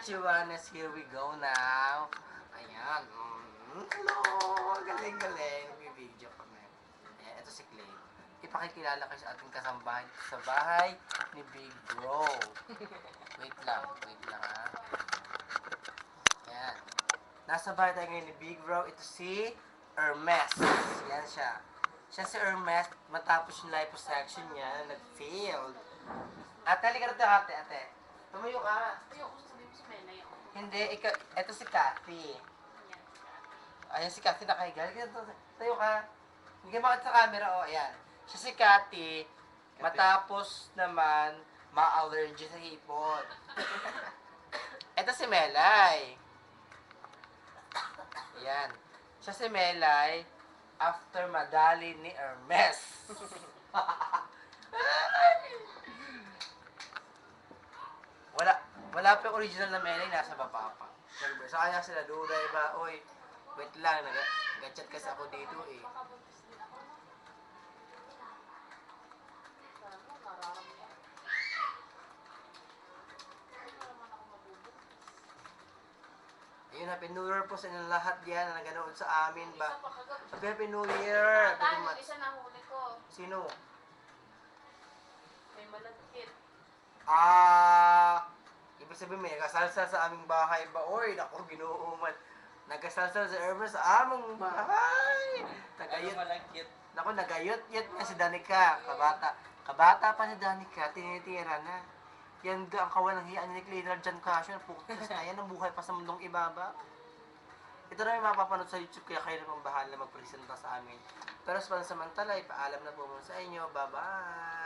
Chihuahuas, here we go now. Ayan. Hello! Galing-galing. Nag-video kami. Ayan, ito si Clay. Ipakikilala ko sa ating kasambahay sa bahay ni Big Bro. Wait lang ha. Ayan. Nasa bahay tayo ngayon ni Big Bro. Ito si Hermes. Yan siya. Siya si Hermes. Matapos yung liposuction niya, nag-failed. Ate, halika rito ate. Tumayo ka. Ayoko, sasabihin mo sa Melay ako. Hindi, ito si Cathy. Ayan si Cathy nakahiga. Tayo ka. Hindi ka makita sa camera. O, ayan. Siya si Cathy. Matapos naman, ma-allergy sa hipon. Ito si Melay. Ayan. Siya si Melay after madali ni Hermes. Wala pa yung original na Melay, nasa baba pa. So, kaya sila, duday ba? Oy, wait lang, nag-chat kasi ako dito eh. Ayun, Happy New Year po sa inyong lahat yan na naganood sa amin ba? Happy New Year! Tayo, isa na huli ko. Sino? May malagkit. Ibig sabihin may nagasalsal sa aming bahay ba? Oy, naku, ginuuman. Nagasalsal sa Hermes sa aming bahay. Nagayot. Naku, nagayot-yot nga si Danica. Kabata pa ni Danica, tinitira na. Yan ang kawalang hiyaan ni Cleaner John Casio. Pukas na yan, ang buhay pa sa mundong ibaba. Ito na yung mapapanood sa YouTube, kaya kayo naman bahala magpresenta sa amin. Pero sa pansamantala, ipaalam na po muna sa inyo. Bye-bye!